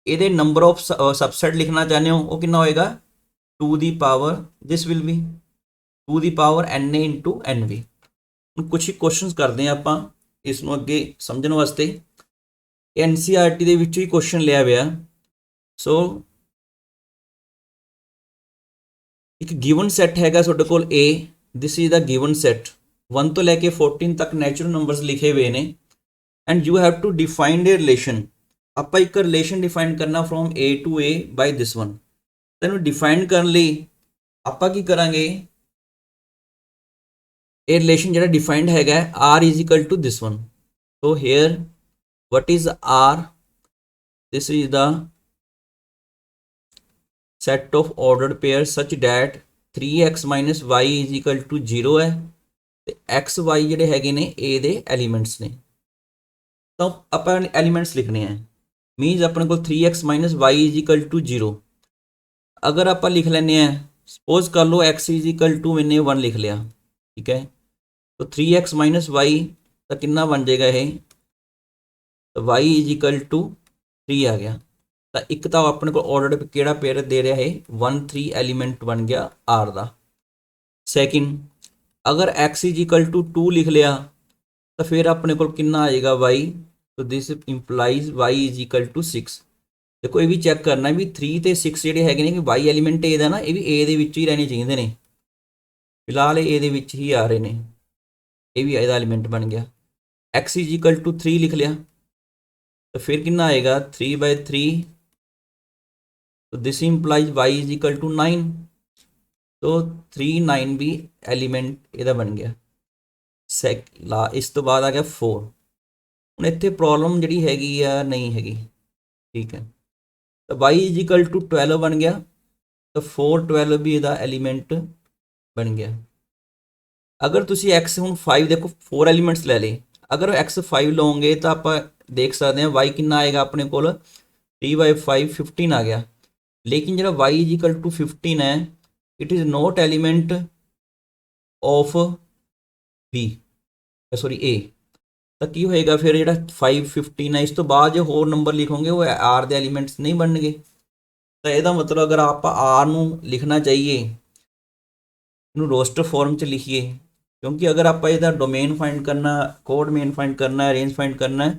ਇਹਦੇ ਨੰਬਰ ਆਫ ਸਬਸੈਟ ਲਿਖਣਾ ਚਾਹੁੰਦੇ ਹੋ, ਉਹ ਕਿੰਨਾ ਹੋਏਗਾ 2 ਦੀ power, this will be 2 the power NA into NB। ਹੁਣ ਕੁਛ ਹੀ ਕੁਐਸਚਨਸ ਕਰਦੇ ਹਾਂ ਆਪਾਂ ਇਸ ਨੂੰ ਅੱਗੇ ਸਮਝਣ ਵਾਸਤੇ। NCERT ਦੇ ਵਿੱਚੋਂ ਹੀ ਕੁਐਸਚਨ ਲਿਆ ਹੋਇਆ। ਸੋ ਇੱਕ ਗਿਵਨ ਸੈੱਟ ਹੈਗਾ ਤੁਹਾਡੇ ਕੋਲ A, this is the given set, 1 ਤੋਂ ਲੈ ਕੇ 14 ਤੱਕ ਨੈਚੁਰਲ ਨੰਬਰਸ ਲਿਖੇ ਹੋਏ ਨੇ, and you have to define a relation. ਆਪਾਂ ਇੱਕ ਰਿਲੇਸ਼ਨ ਡਿਫਾਈਨ ਕਰਨਾ from A to A by this one. ਤੈਨੂੰ ਡਿਫਾਈਨ ਕਰਨ ਲਈ ਆਪਾਂ ਕੀ ਕਰਾਂਗੇ, ਇਹ ਰਿਲੇਸ਼ਨ ਜਿਹੜਾ ਡਿਫਾਈਨਡ ਹੈਗਾ R is equal to this one. So here what is R, this is the set of ordered pairs such that 3x minus y is equal to 0 ਹੈ, ਤੇ x y ਜਿਹੜੇ ਹੈਗੇ ਨੇ A ਦੇ elements ਨੇ। ਤਾਂ ਆਪਾਂ ਐਲੀਮੈਂਟਸ ਲਿਖਣੇ ਆ, ਮੀਨਸ ਆਪਣੇ ਕੋਲ 3x minus y is equal to 0। अगर आप लिख लें सपोज कर लो x इज इक्वल टू मैंने 1 लिख लिया, ठीक है, तो 3x माइनस वाई तो कितना बन जाएगा ये, तो y इज इक्वल टू 3 आ गया। तो एक तो अपने को ऑर्डर केड़ा पेयर दे रहा है 1 3 एलीमेंट बन गया आर का। सैकेंड अगर x इज इक्वल टू 2 लिख लिया तो फिर अपने को कितना आएगा y, तो this implies y is equal to 6। देखो ये भी चैक करना भी 3 ਤੇ 6 ਜਿਹੜੇ ਹੈਗੇ ਨੇ ਕਿ y ਐਲੀਮੈਂਟ ਇਹਦਾ ਨਾ ਇਹ ਵੀ a ਦੇ ਵਿੱਚ ਹੀ ਰਹਿਣੇ ਚਾਹੀਦੇ ਨੇ, ਫਿਲਹਾਲ ਇਹ a ਦੇ ਵਿੱਚ ਹੀ ਆ ਰਹੇ ਨੇ, ਇਹ ਵੀ ਇਹਦਾ ਐਲੀਮੈਂਟ ਬਣ ਗਿਆ। x इज इक्वल टू 3 लिख लिया तो फिर कितना आएगा 3/3, तो this implies y is equal to 9, तो 3 9 भी एलीमेंट ਇਹਦਾ ਬਣ ਗਿਆ। ਇਸ ਤੋਂ ਬਾਅਦ ਆ ਗਿਆ 4। ਹੁਣ ਇੱਥੇ ਪ੍ਰੋਬਲਮ ਜਿਹੜੀ ਹੈਗੀ ਆ ਨਹੀਂ ਹੈਗੀ, ਠੀਕ ਹੈ, तो y इज इक्वल टू 12 बन गया, तो 4 12 भी ਇਹਦਾ एलीमेंट बन गया। अगर तुसी x ਹੁਣ 5 देखो 4 एलीमेंट्स ले ले, अगर x 5 ਲਓਗੇ ਤਾਂ ਆਪਾਂ देख सकते हैं y कितना आएगा अपने को 3/5 15 आ गया। लेकिन जो y इज इक्वल टू 15 है it is not element of B, sorry A, तो की होएगा फिर जो 5 15 है इस तो बाद जो होर नंबर लिखोगे वो आर के एलीमेंट्स नहीं बनने। तो यदा मतलब अगर आप आर नू लिखना चाहिए इनू रोस्टर फॉर्म च लिखिए, क्योंकि अगर आप इहदा डोमेन फाइंड करना, कोड मेन फाइंड करना है, रेंज फाइंड करना है,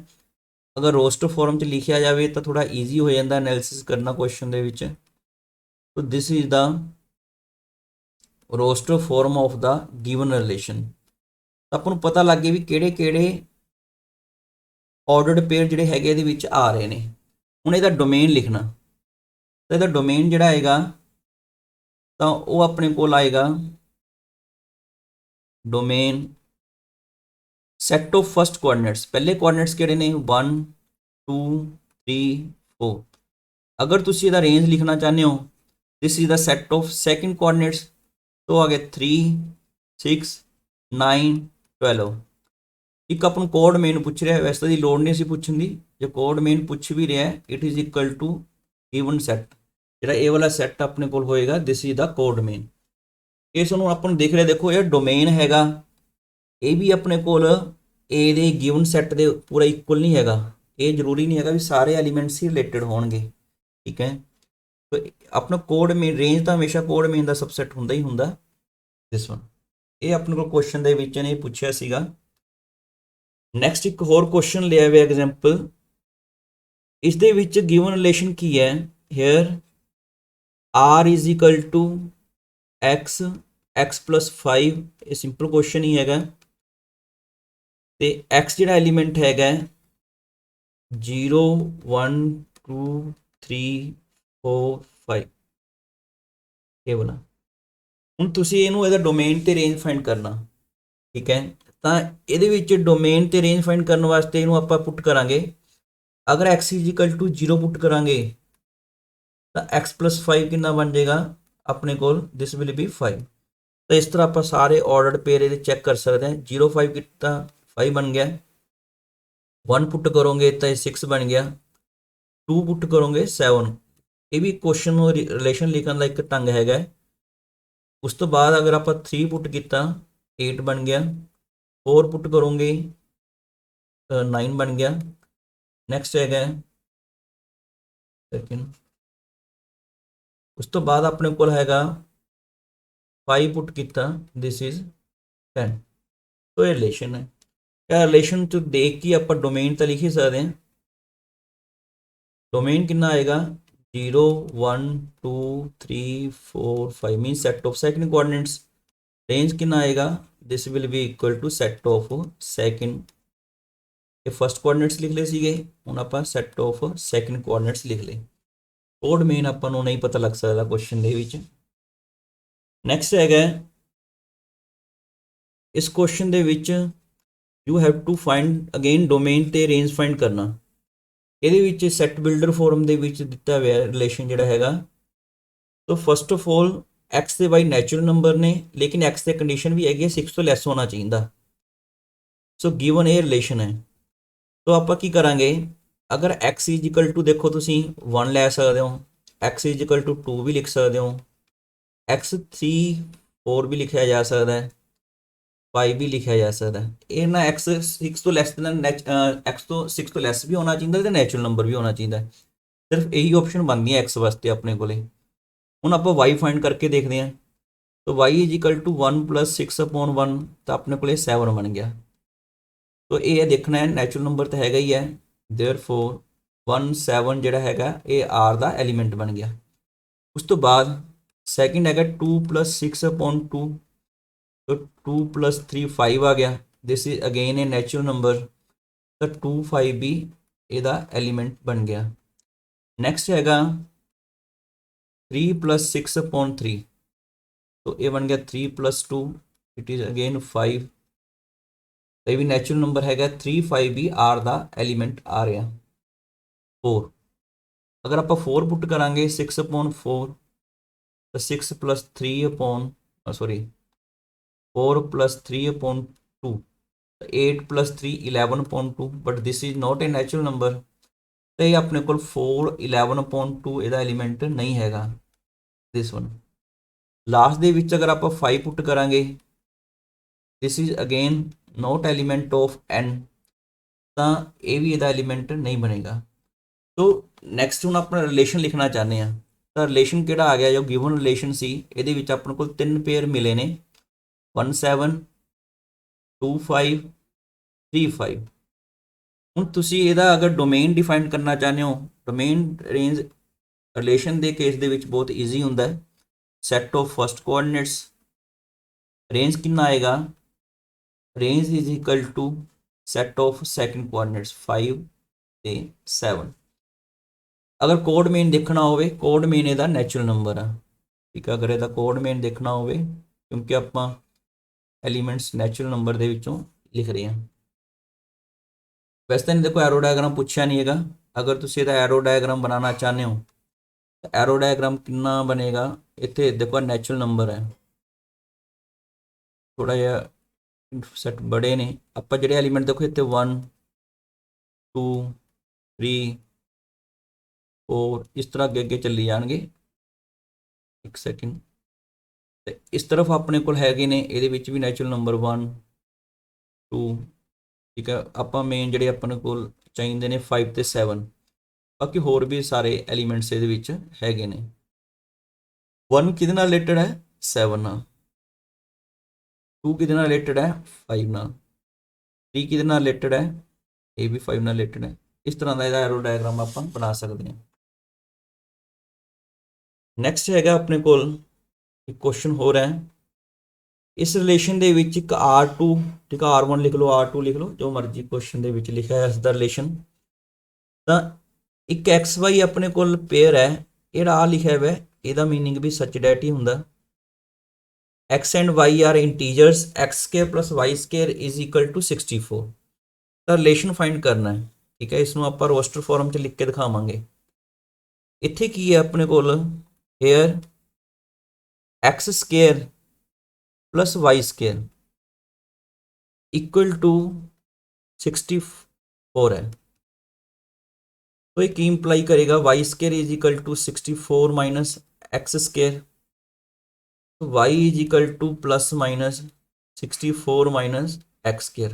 अगर रोस्टर फॉर्म च लिखिया जाए तो थोड़ा ईजी हो जाता एनालिसिस करना क्वेश्चन दे विच। तो this is the roster form of the given relation. अपन पता लग गया भी किहड़े किहड़े ऑर्डर्ड पेयर जिहड़े हैगे इहदे विच आ रहे ने। हुण इहदा डोमेन लिखना, तो इहदा डोमेन जिहड़ा आएगा तो वो अपने कोल आएगा domain set of first coordinates. पहले कोआर्डिनेट्स किहड़े ने 1 2 3 4। अगर तुसी इहदा रेंज लिखना चाहते हो this is the set of second coordinates, तो आ गए 3 6 9 12। एक अपन कोड मेन पूछ रहा है, वैसे की लोड़ नहीं सी पूछने की, जो कोड मेन पूछ भी रहा है it is equal to given set, जो ये वाला सैट अपने को होएगा this is the codomain. इस अपन देख रहे देखो ये डोमेन हैगा, ये भी अपने को ए दे गिवन सैट दे पूरा इक्वल नहीं हैगा, ये जरूरी नहीं है भी सारे एलीमेंट्स ही रिलेटेड होंगे, ठीक है। तो अपना कोड मेन रेंज तो हमेशा कोड मेन का सबसैट होंदा ही होंदा। दिस वन ये अपने को क्वेश्चन दे विच ने पूछा सीगा। नैक्सट एक होर क्वेश्चन लिया हुआ एग्जाम्पल, इस दे विच गिवन रिलेशन की है here R is equal to X X plus 5, ये सिंपल क्वेश्चन ही हैगा। तो एक्स जिहड़ा एलीमेंट हैगा 0 1 2 3 4 5 ये वाला। हुण तुसीं इहनूं इहदा डोमेन ते रेंज फाइंड करना, ठीक है। तो ये डोमेन ते रेंज फाइंड करने वास्ते इनू आप पुट करांगे, अगर X is equal to 0 put करांगे तो एक्स प्लस 5 कितना बन जाएगा अपने को, दिस विल बी 5। तो इस तरह आप सारे ऑर्डर्ड पेयर ये चेक कर सकते हैं। 0 5 कितना 5 बन गया, 1 पुट करोगे तो 6 बन गया, 2 पुट करोगे 7। ये भी क्वेश्चन रिलेशन लिखने का एक ढंग हैगा। उस तो बाद अगर आप 3 पुट किया 8 बन गया, 4 पुट करोगे 9 बन गया। नैक्सट है सेकेंड, उस तो बाद अपने को हैगा 5 पुट किया दिस इज 10। तो ये रिलेशन है, क्या रिलेशन तो देख के आप डोमेन तो लिख ही सकते हैं। डोमेन कितना आएगा 0 1 2 3 4 5 mean set of second coordinates. Range कितना आएगा this will be equal to set of second, ये फर्स्ट कोऑर्डिनेट्स लिख ले सीगे, हुण आपां सैट ऑफ सैकेंड कोऑर्डिनेट्स लिख ले। कोड मेन आपां नूं नहीं पता लग सकता क्वेश्चन दे विच। नैक्सट हैगा इस क्वेश्चन दे विच you have to find again domain ते रेंज फाइंड करना। ਇਹਦੇ ਵਿੱਚ ਸੈਟ ਬਿਲਡਰ ਫੋਰਮ ਦੇ ਵਿੱਚ ਦਿੱਤਾ ਹੋਇਆ ਰਿਲੇਸ਼ਨ ਜਿਹੜਾ ਹੈਗਾ। तो फस्ट ऑफ ऑल एक्स ਤੇ y ਨੈਚੁਰਲ ਨੰਬਰ ਨੇ, ਲੇਕਿਨ x ਤੇ ਕੰਡੀਸ਼ਨ ਵੀ ਹੈਗੀ 6 ਤੋਂ ਲੈਸ ਹੋਣਾ ਚਾਹੀਦਾ। ਸੋ ਗਿਵਨ ਇਹ ਰਿਲੇਸ਼ਨ ਹੈ। तो ਆਪਾਂ ਕੀ ਕਰਾਂਗੇ, ਅਗਰ x ਇਜ਼ ਇਕੁਅਲ ਟੂ ਦੇਖੋ ਤੁਸੀਂ 1 ਲੈ ਸਕਦੇ ਹੋ, x इजिकल टू 2 भी लिख सकते हो, x 3 4 भी लिखा जा सकता है, 5 भी लिखा जा सकता है। ये ना x 6 तो लैस x तो 6 तो लैस भी होना चाहिए, तो नैचुरल नंबर भी होना चाहिए। सिर्फ यही ऑप्शन बनती है x वास्ते अपने को। ਹੁਣ ਆਪਾਂ y फाइंड करके देखते हैं, तो y इजिकल टू 1 + 6/1, तो अपने को 7 बन गया। तो ये देखना है नैचुरल नंबर तो हैगा ही है, देयरफॉर 1 7 ਜਿਹੜਾ ਹੈਗਾ ਇਹ r ਦਾ एलिमेंट बन गया। उस तो बाद सैकेंड हैगा 2 + 6/2, तो 2 + 3 5 आ गया। This is again A natural number, तो 2 5 भी ਇਹਦਾ एलिमेंट बन गया। नैक्सट हैगा 3 + 6/3, तो ये बन गया 3 + 2, इट इज़ अगेन 5। तो ये भी नैचुरल नंबर हैगा, 3 5 भी आर दा एलिमेंट आ रहा। 4 अगर आप 4 पुट करांगे 6/4, तो 6 + 3 sorry 4 + 3/2, 8 + 3 11/2, but this is not a natural number. तो ये अपने को 4 11/2 ਇਹਦਾ एलिमेंट नहीं हैगा, दिस वन। लास्ट ਦੇ ਵਿੱਚ अगर आप 5 पुट करांगे, this is again not element of n, तो ये भी ਇਹਦਾ एलिमेंट नहीं बनेगा। तो नैक्सट हम अपना रिलेशन लिखना चाहते हैं, तो रिलेशन ਕਿਹੜਾ आ गया, जो गिवन रिलेशन सी ਇਹਦੇ ਵਿੱਚ ਆਪਣੇ ਕੋਲ 3 पेयर मिले ने, 1 7 2 5 3 5। ਹੁਣ ਤੁਸੀਂ ਇਹਦਾ ਅਗਰ ਡੋਮੇਨ ਡਿਫਾਈਨ ਕਰਨਾ ਚਾਹੁੰਦੇ ਹੋ, ਡੋਮੇਨ ਰੇਂਜ ਰਿਲੇਸ਼ਨ ਦੇ ਕੇਸ ਦੇ ਵਿੱਚ ਬਹੁਤ ਈਜ਼ੀ ਹੁੰਦਾ ਹੈ। Set of first coordinates, range कितना आएगा, range is equal to set of second coordinates 5 ते 7। अगर कोड मेन देखना हो, कोड मेन ਇਹਦਾ ਨੈਚੁਰਲ नंबर है, ठीक है। अगर ਇਹਦਾ कोड मेन देखना हो, क्योंकि ਆਪਾਂ एलिमेंट्स नैचुरल नंबर ਦੇ ਵਿੱਚੋਂ लिख रहे हैं। वैसे तो देखो एरो डायग्राम पूछा नहीं है, अगर तुम ਇਹਦਾ एरो डायग्राम बनाना चाहते हो, तो एरो डायग्राम कितना बनेगा, इतने देखो नैचुरल नंबर है, थोड़ा जिहा सैट बड़े ने, आप जो एलिमेंट देखो इतने 1 2 3 4 इस तरह अगे अगे चली जाएंगे। एक सैकेंड, तो इस तरफ अपने को हैगे ने, ये भी नैचुरल नंबर 1 2, ठीक है। आप मेन जोड़े अपने को चाहिए ने 5 ते 7, बाकी होर भी सारे एलीमेंट्स ये हैगे ने। 1 किहदे नाल रिलेटेड है, 7 नाल। 2 किहदे नाल रिलेटेड है, 5 नाल। 3 किहदे नाल रिलेटेड है, ये भी 5 नाल रिलेटेड है। इस तरह का एरो डायग्राम आप बना सकते हैं। नैक्सट हैगा अपने को एक क्वेश्चन हो रहा है, इस रिलेशन के एक R2, ठीक है, R1 लिख लो, R2 लिख लो, जो मर्जी क्वेश्चन के लिखा है इसका रिलेशन। तो एक XY अपने को पेयर है, ये आ लिखा हुआ है, यदा मीनिंग भी सच डैट ही होंगे। X and Y are integers, x² + y² is equal to 64। तो रिलेशन फाइंड करना है, ठीक है। इसमें आप रोस्टर फॉर्म च लिख के दिखावांगे। इत्थे की है अपने को, hair x² + y² equal to 64 है। तो ये इंप्लाई करेगा y² is equal to 64 minus x², तो y is equal to +/64 minus x²।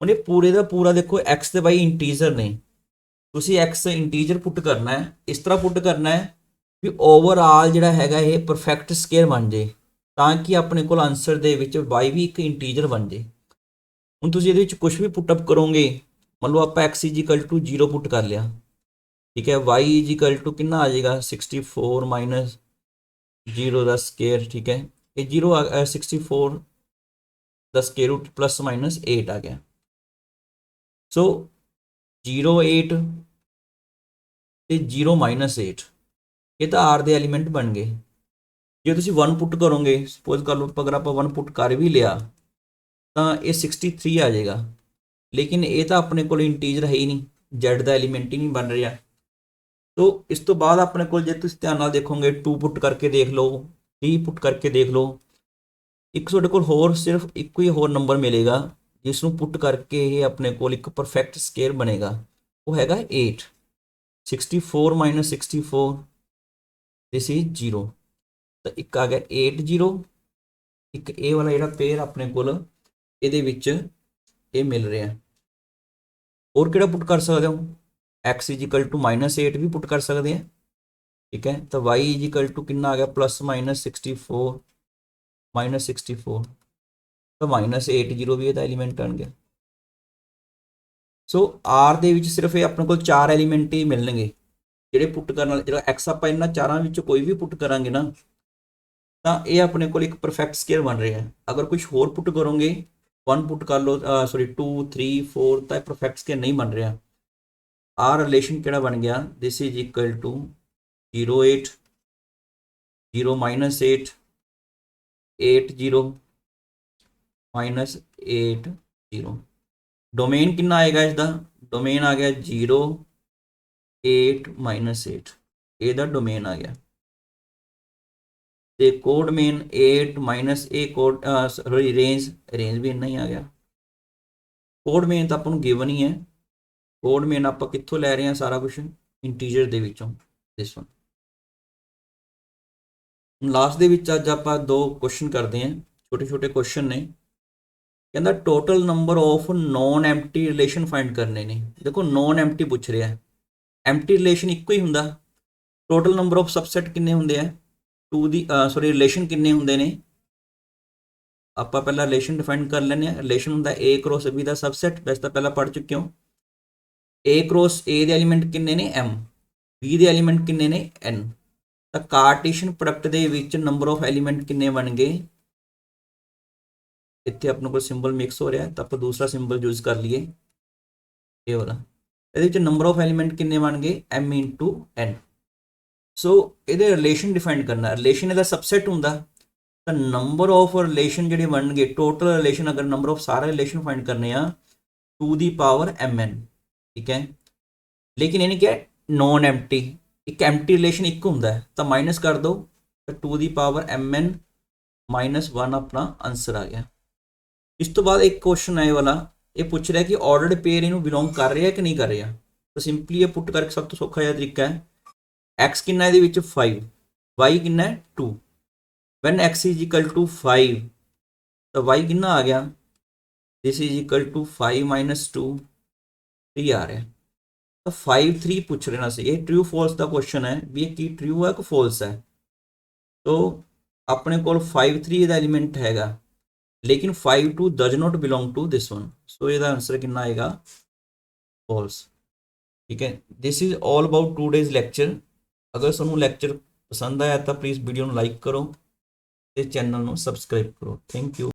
ਹੁਣ ਇਹ पूरे का पूरा देखो x ਤੇ y इंटीजर ने, ਤੁਸੀਂ x इंटीजर पुट करना है, इस तरह पुट करना है भी ओवरऑल ਜਿਹੜਾ ਹੈਗਾ ਇਹ परफेक्ट स्केयर बन जाए, ताकि अपने को आंसर ਦੇ ਵਿੱਚ y भी एक इंटीजर बन जाए। ਹੁਣ ਤੁਸੀਂ ਇਹਦੇ ਵਿੱਚ कुछ भी पुटअप करोगे, मान लो आप x इज टू 0 पुट कर लिया, ठीक है। y इज टू कितना आ जाएगा, 64 माइनस 0 का स्केयर, ठीक है। ये 0 64 का स्केयर रूट +/- 8 आ गया। सो 0 8 ਤੇ 0 -8 ये तो आर ਦੇ एलिमेंट बन गए। जो तुम 1 पुट करोगे, सपोज कर लो अगर आप 1 पुट कर भी लिया, तो ये 63 आ जाएगा, लेकिन ये तो अपने को इंटीजर है ही नहीं, जेड का एलीमेंट ही नहीं बन रहा। तो इस तो बाद अपने को जो तुम ध्यान देखोगे, 2 पुट करके देख लो, 3 पुट करके देख लो, एक तुहाडे कोल होर सिर्फ एक ही होर नंबर मिलेगा जिसनों पुट करके ये अपने को एक परफेक्ट स्केयर बनेगा, वो हैगा 8। 64 - 64 दिस इज 0। तो एक आ गया 8 0, एक ए वाला ਜਿਹੜਾ पेयर अपने ਕੋਲ ਇਹਦੇ ਵਿੱਚ ਇਹ ਮਿਲ ਰਿਹਾ। ਹੋਰ ਕਿਹੜਾ ਪੁੱਟ ਕਰ ਸਕਦੇ ਹੋ, x -8 ਵੀ ਪੁੱਟ ਕਰ ਸਕਦੇ ਆ, ठीक है। तो y कितना आ गया +-64 -64, तो -80 भी ਇਹਦਾ ਐਲੀਮੈਂਟ ਬਣ ਗਿਆ। ਸੋ R ਦੇ ਵਿੱਚ ਸਿਰਫ ਇਹ ਆਪਣੇ ਕੋਲ 4 ਐਲੀਮੈਂਟ ਹੀ ਮਿਲਣਗੇ ਜਿਹੜੇ ਪੁੱਟ ਕਰਨ ਵਾਲੇ। ਜਿਹੜਾ x ਆਪਾਂ ਇਹਨਾਂ ਚਾਰਾਂ ਵਿੱਚੋਂ ਕੋਈ ਵੀ ਪੁੱਟ ਕਰਾਂਗੇ ਨਾ ਤਾਂ ਇਹ ਆਪਣੇ ਕੋਲ ਇੱਕ ਪਰਫੈਕਟ ਸਕੁਅਰ ਬਣ ਰਿਹਾ ਹੈ। ਅਗਰ ਕੁਝ ਹੋਰ ਪੁੱਟ ਕਰੋਗੇ 1 ਪੁੱਟ ਕਰ ਲਓ, ਸੌਰੀ 2 3 4, ਤਾਂ ਇਹ ਪਰਫੈਕਟ ਸਕੁਅਰ ਨਹੀਂ ਬਣ ਰਿਹਾ। ਆਹ ਰਿਲੇਸ਼ਨ ਕਿਹੜਾ ਬਣ ਗਿਆ, this is equal to 0 8 0 -8 8 0 -8 0। Domain ਕਿੰਨਾ ਆਏਗਾ ਇਸਦਾ, ਡੋਮੇਨ ਆ ਗਿਆ 0 8 -8, ਇਹਦਾ ਡੋਮੇਨ ਆ ਗਿਆ। ਤੇ ਕੋਡ ਮੇਨ 8 -a ਕੋਡ ਸੌਰੀ ਰੇਂਜ ਵੀ ਇੰਨਾ ਹੀ ਆ ਗਿਆ। ਕੋਡ ਮੇਨ ਤਾਂ ਆਪਾਂ ਨੂੰ ਗਿਵਨ ਹੀ ਹੈ, ਕੋਡ ਮੇਨ ਆਪਾਂ ਕਿੱਥੋਂ ਲੈ ਰਹੇ ਹਾਂ, ਸਾਰਾ ਕੁਝ ਇੰਟੀਜਰ ਦੇ ਵਿੱਚੋਂ। ਦਿਸ ਵਨ ਲਾਸਟ ਦੇ ਵਿੱਚ ਅੱਜ ਆਪਾਂ 2 ਕੁਐਸਚਨ ਕਰਦੇ ਹਾਂ, ਛੋਟੇ ਛੋਟੇ ਕੁਐਸਚਨ ਨੇ। ਕਹਿੰਦਾ total number of non empty relation find ਕਰਨੇ ਨੇ। ਦੇਖੋ ਨੋਨ ਐਮਟੀ ਪੁੱਛ ਰਿਹਾ, ਐਮਟੀ ਰਿਲੇਸ਼ਨ ਇੱਕੋ ਹੀ ਹੁੰਦਾ। ਟੋਟਲ ਨੰਬਰ ਆਫ ਸਬਸੈਟ ਕਿੰਨੇ ਹੁੰਦੇ ਆ, 2 ਦੀ ਸੌਰੀ ਰਿਲੇਸ਼ਨ ਕਿੰਨੇ ਹੁੰਦੇ ਨੇ। ਆਪਾਂ ਪਹਿਲਾਂ ਰਿਲੇਸ਼ਨ ਡਿਫਾਈਨ ਕਰ ਲੈਂਦੇ ਹਾਂ। ਰਿਲੇਸ਼ਨ ਹੁੰਦਾ A क्रॉस B ਦਾ ਸਬਸੈਟ, ਵੈਸੇ ਤਾਂ ਪਹਿਲਾਂ ਪੜ੍ਹ ਚੁੱਕੇ ਹੋ। A क्रॉस A ਦੇ ਐਲੀਮੈਂਟ ਕਿੰਨੇ ਨੇ M, B ਦੇ ਐਲੀਮੈਂਟ ਕਿੰਨੇ ਨੇ N। ਤਾਂ ਕਾਰਟੀਸ਼ਨ ਪ੍ਰੋਡਕਟ ਦੇ ਵਿੱਚ ਨੰਬਰ ਆਫ ਐਲੀਮੈਂਟ ਕਿੰਨੇ ਬਣ ਗਏ। ਇੱਥੇ ਆਪਣੇ ਕੋਲ ਸਿੰਬਲ ਮਿਕਸ ਹੋ ਰਿਹਾ ਤਾਂ ਆਪਾਂ ਦੂਸਰਾ ਸਿੰਬਲ ਯੂਜ਼ ਕਰ ਲਈਏ, ਇਹ ਵਾਲਾ। ਇਹਦੇ ਵਿੱਚ ਨੰਬਰ ਆਫ ਐਲੀਮੈਂਟ ਕਿੰਨੇ ਬਣ ਗਏ, M × N। ਸੋ ਇਹਦੇ ਰਿਲੇਸ਼ਨ ਡਿਫਾਈਨ ਕਰਨਾ, ਰਿਲੇਸ਼ਨ ਇਹਦਾ ਸਬਸੈਟ ਹੁੰਦਾ ਤਾਂ ਨੰਬਰ ਆਫ ਰਿਲੇਸ਼ਨ ਜਿਹੜੇ ਬਣਨਗੇ, ਟੋਟਲ ਰਿਲੇਸ਼ਨ ਅਗਰ ਨੰਬਰ ਆਫ ਸਾਰੇ ਰਿਲੇਸ਼ਨ ਫਾਈਂਡ ਕਰਨੇ ਆ 2 ਦੀ ਪਾਵਰ mn, ਠੀਕ ਹੈ। ਲੇਕਿਨ ਇਹਨੇ ਕਿਹਾ ਨੋਨ ਐਮਟੀ, ਇੱਕ ਐਮਟੀ ਰਿਲੇਸ਼ਨ ਇੱਕ ਹੁੰਦਾ ਤਾਂ ਮਾਈਨਸ ਕਰ ਦੋ, ਤਾਂ 2 ਦੀ ਪਾਵਰ mn -1 ਆਪਣਾ ਆਨਸਰ ਆ ਗਿਆ। ਇਸ ਤੋਂ ਬਾਅਦ ਇੱਕ ਕੁਐਸਚਨ ਹੈ ਇਹ ਵਾਲਾ, ਇਹ ਪੁੱਛ ਰਿਹਾ ਕਿ ਆਰਡਰਡ ਪੇਅਰ ਇਹਨੂੰ ਬਿਲੋਂਗ ਕਰ ਰਿਹਾ ਕਿ ਨਹੀਂ ਕਰ ਰਿਹਾ। ਤਾਂ ਸਿੰਪਲੀ ਇਹ ਪੁੱਟ ਕਰਕੇ ਸਭ ਤੋਂ ਸੌਖਾ ਜਿਹਾ ਤਰੀਕਾ ਹੈ, x ਕਿੰਨਾ ਇਹਦੇ ਵਿੱਚ 5, y ਕਿੰਨਾ ਹੈ 2। when x is equal to 5 ਤਾਂ y ਕਿੰਨਾ ਆ ਗਿਆ, this is equal to 5 - 2 3 ਆ ਰਿਹਾ। ਤਾਂ 5 3 ਪੁੱਛ ਲੈਣਾ ਸੀ। ਇਹ ਟਰੂ ਫਾਲਸ ਦਾ ਕੁਐਸਚਨ ਹੈ ਵੀ ਇਹ ਕੀ ਟਰੂ ਹੈ ਕਿ ਫਾਲਸ ਹੈ। तो अपने को 5 3 ਦਾ एलिमेंट हैगा, लेकिन 5 2 does not belong to this one, so ਇਹਦਾ आंसर कितना आएगा, false। ठीक है, this is all about today's lecture। अगर ਤੁਹਾਨੂੰ ਲੈਕਚਰ ਪਸੰਦ ਆਇਆ ਤਾਂ ਪਲੀਜ਼ ਵੀਡੀਓ ਨੂੰ ਲਾਈਕ ਕਰੋ ਤੇ ਚੈਨਲ ਨੂੰ ਸਬਸਕ੍ਰਾਈਬ ਕਰੋ। Thank you.